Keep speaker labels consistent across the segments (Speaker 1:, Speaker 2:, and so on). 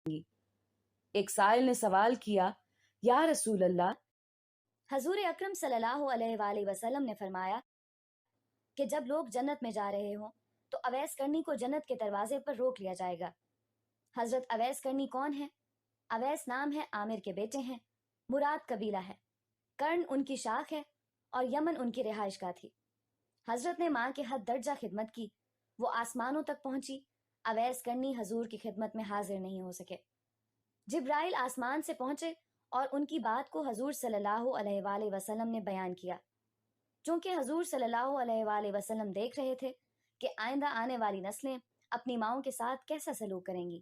Speaker 1: ایک سائل نے سوال کیا، یا رسول اللہ، حضور اکرم صلی اللہ علیہ وآلہ وسلم نے فرمایا کہ جب لوگ جنت میں جا رہے ہوں تو اویس کرنی کو جنت کے دروازے پر روک لیا جائے گا۔ حضرت اویس کرنی کون ہے؟ اویس نام ہے، عامر کے بیٹے ہیں، مراد قبیلہ ہے، کرن ان کی شاخ ہے اور یمن ان کی رہائش گاہ تھی۔ حضرت نے ماں کے حد درجہ خدمت کی، وہ آسمانوں تک پہنچی۔ اویس کرنی حضور کی خدمت میں حاضر نہیں ہو سکے۔ جبرائیل آسمان سے پہنچے اور ان کی بات کو حضور صلی اللہ علیہ وآلہ وسلم نے بیان کیا۔ چونکہ حضور صلی اللہ علیہ وآلہ وسلم دیکھ رہے تھے کہ آئندہ آنے والی نسلیں اپنی ماؤں کے ساتھ کیسا سلوک کریں گی۔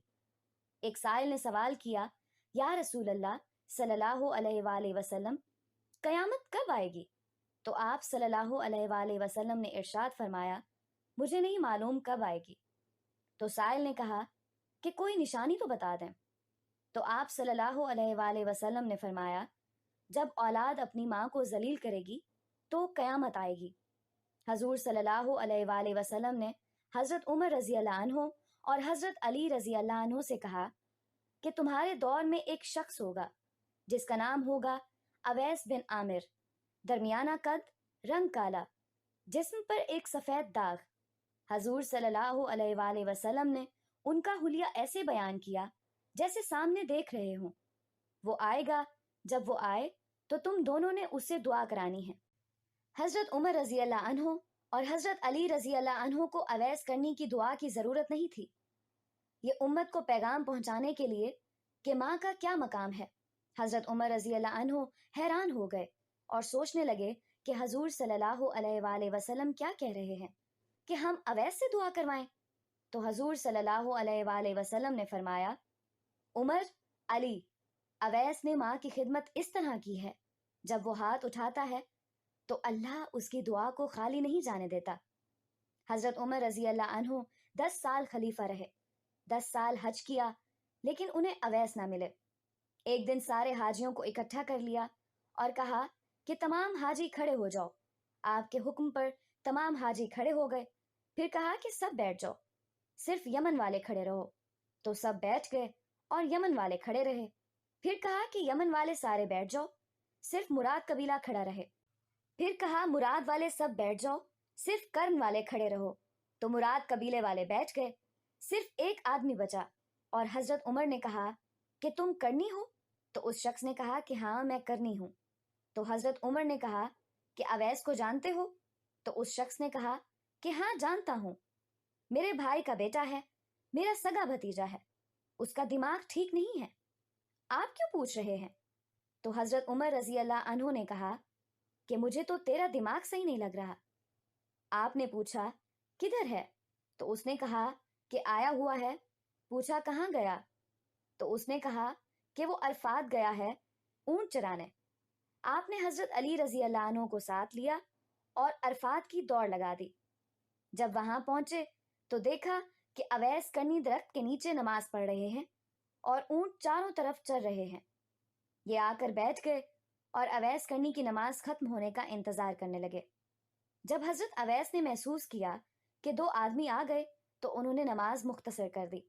Speaker 1: ایک سائل نے سوال کیا، یا رسول اللہ صلی اللہ علیہ وآلہ وسلم، قیامت کب آئے گی؟ تو آپ صلی اللہ علیہ وآلہ وسلم نے ارشاد فرمایا، مجھے نہیں معلوم کب آئے گی۔ تو سائل نے کہا کہ کوئی نشانی تو بتا دیں۔ تو آپ صلی اللہ علیہ وآلہ وسلم نے فرمایا، جب اولاد اپنی ماں کو ذلیل کرے گی تو قیامت آئے گی۔ حضور صلی اللہ علیہ وآلہ وسلم نے حضرت عمر رضی اللہ عنہ اور حضرت علی رضی اللہ عنہ سے کہا کہ تمہارے دور میں ایک شخص ہوگا جس کا نام ہوگا اویس بن عامر، درمیانہ قد، رنگ کالا، جسم پر ایک سفید داغ۔ حضور صلی اللہ علیہ وآلہ وسلم نے ان کا حلیہ ایسے بیان کیا جیسے سامنے دیکھ رہے ہوں۔ وہ آئے گا، جب وہ آئے تو تم دونوں نے اس سے دعا کرانی ہے۔ حضرت عمر رضی اللہ عنہ اور حضرت علی رضی اللہ عنہ کو اویس کرنی کی دعا کی ضرورت نہیں تھی۔ یہ امت کو پیغام پہنچانے کے لیے کہ ماں کا کیا مقام ہے۔ حضرت عمر رضی اللہ عنہ حیران ہو گئے اور سوچنے لگے کہ حضور صلی اللہ علیہ وآلہ وسلم کیا کہہ رہے ہیں کہ ہم اویس سے دعا کروائیں۔ تو حضور صلی اللہ علیہ وآلہ وسلم نے فرمایا، عمر، علی، اویس نے ماں کی خدمت اس طرح کی ہے، جب وہ ہاتھ اٹھاتا ہے تو اللہ اس کی دعا کو خالی نہیں جانے دیتا۔ حضرت عمر رضی اللہ عنہ 10 سال خلیفہ رہے، 10 سال حج کیا، لیکن انہیں اویس نہ ملے۔ ایک دن سارے حاجیوں کو اکٹھا کر لیا اور کہا کہ تمام حاجی کھڑے ہو جاؤ۔ آپ کے حکم پر تمام حاجی کھڑے ہو گئے۔ پھر کہا کہ سب بیٹھ جاؤ، صرف یمن والے کھڑے رہو۔ تو سب بیٹھ گئے اور یمن والے کھڑے رہے۔ پھر کہا کہ یمن والے سارے بیٹھ جاؤ، صرف مراد قبیلہ کھڑا رہے۔ پھر کہا مراد والے سب بیٹھ جاؤ، صرف کرن والے کھڑے رہو۔ تو مراد قبیلے والے بیٹھ گئے، صرف ایک آدمی بچا۔ اور حضرت عمر نے کہا کہ تم کرنی ہو؟ تو اس شخص نے کہا کہ ہاں میں کرنی ہوں۔ تو حضرت عمر نے کہا کہ اویس کو جانتے ہو؟ تو اس شخص نے کہا کہ ہاں جانتا ہوں، میرے بھائی کا بیٹا ہے، میرا سگا بھتیجا ہے، اس کا دماغ ٹھیک نہیں ہے، آپ کیوں پوچھ رہے ہیں؟ تو حضرت عمر رضی اللہ عنہ نے کہا کہ مجھے تو تیرا دماغ صحیح نہیں لگ رہا۔ آپ نے پوچھا کدھر ہے؟ تو اس نے کہا کہ آیا ہوا ہے۔ پوچھا کہاں گیا؟ تو اس نے کہا کہ وہ عرفات گیا ہے اونٹ چرانے۔ آپ نے حضرت علی رضی اللہ عنہ کو ساتھ لیا اور عرفات کی دوڑ لگا دی۔ جب وہاں پہنچے تو دیکھا کہ اویس کرنی درخت کے نیچے نماز پڑھ رہے ہیں اور اونٹ چاروں طرف چر رہے ہیں۔ یہ آ کر بیٹھ گئے اور اویس کرنی کی نماز ختم ہونے کا انتظار کرنے لگے۔ جب حضرت اویس نے محسوس کیا کہ 2 آدمی آ گئے تو انہوں نے نماز مختصر کر دی۔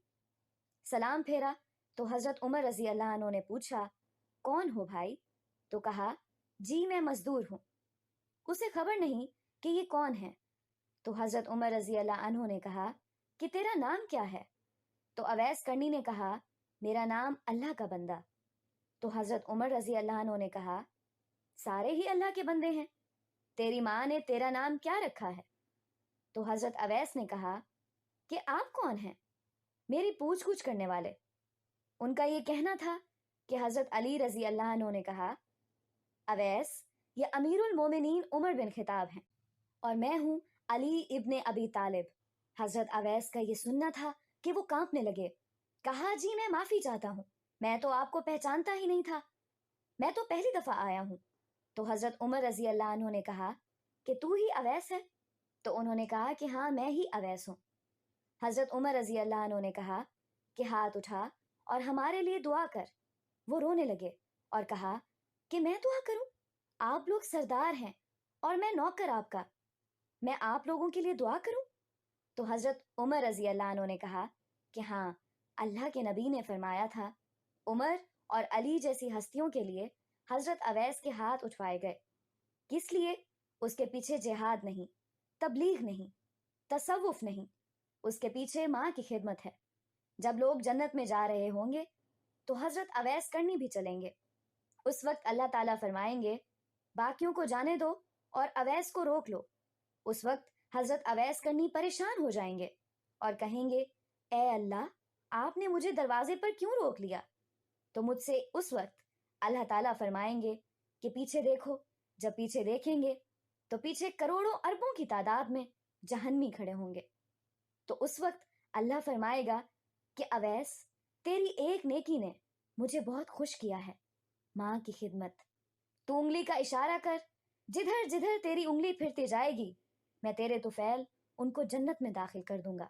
Speaker 1: سلام پھیرا تو حضرت عمر رضی اللہ عنہ نے پوچھا، کون ہو بھائی؟ تو کہا، جی میں مزدور ہوں۔ اسے خبر نہیں کہ یہ کون ہے۔ تو حضرت عمر رضی اللہ عنہ نے کہا کہ تیرا نام کیا ہے؟ تو اویس کرنی نے کہا، میرا نام اللہ کا بندہ۔ تو حضرت عمر رضی اللہ عنہ نے کہا، سارے ہی اللہ کے بندے ہیں، تیری ماں نے تیرا نام کیا رکھا ہے؟ تو حضرت اویس نے کہا کہ آپ کون ہیں؟ میری پوچھ گچھ کرنے والے۔ ان کا یہ کہنا تھا کہ حضرت علی رضی اللہ عنہ نے کہا، اویس یہ امیر المومنین عمر بن خطاب ہیں اور میں ہوں علی ابن ابی طالب۔ حضرت اویس کا یہ سننا تھا کہ وہ کانپنے لگے۔ کہا، جی میں معافی چاہتا ہوں، میں تو آپ کو پہچانتا ہی نہیں تھا، میں تو پہلی دفعہ آیا ہوں۔ تو حضرت عمر رضی اللہ عنہ نے کہا کہ تو ہی اویس ہے؟ تو انہوں نے کہا کہ ہاں میں ہی اویس ہوں۔ حضرت عمر رضی اللہ عنہ نے کہا کہ ہاتھ اٹھا اور ہمارے لیے دعا کر۔ وہ رونے لگے اور کہا کہ میں دعا کروں؟ آپ لوگ سردار ہیں اور میں نوکر آپ کا، میں آپ لوگوں کے لیے دعا کروں؟ تو حضرت عمر رضی اللہ عنہ نے کہا کہ ہاں اللہ کے نبی نے فرمایا تھا، عمر اور علی جیسی ہستیوں کے لیے حضرت اویس کے ہاتھ اٹھوائے گئے، کس لیے؟ اس کے پیچھے جہاد نہیں، تبلیغ نہیں، تصوف نہیں، اس کے پیچھے ماں کی خدمت ہے۔ جب لوگ جنت میں جا رہے ہوں گے تو حضرت اویس کرنی بھی چلیں گے۔ اس وقت اللہ تعالیٰ فرمائیں گے باقیوں کو جانے دو اور اویس کو روک لو۔ اس وقت حضرت اویس کرنی پریشان ہو جائیں گے اور کہیں گے، اے اللہ، آپ نے مجھے دروازے پر کیوں روک لیا؟ تو مجھ سے اس وقت اللہ تعالیٰ فرمائیں گے کہ پیچھے دیکھو۔ جب پیچھے دیکھیں گے تو پیچھے کروڑوں اربوں کی تعداد میں جہنمی کھڑے ہوں گے۔ تو اس وقت اللہ فرمائے گا کہ اویس، تیری ایک نیکی نے مجھے بہت خوش کیا ہے، ماں کی خدمت۔ تو انگلی کا اشارہ کر، جدھر جدھر تیری انگلی پھرتی جائے گی میں تیرے طفیل ان کو جنت میں داخل کر دوں گا۔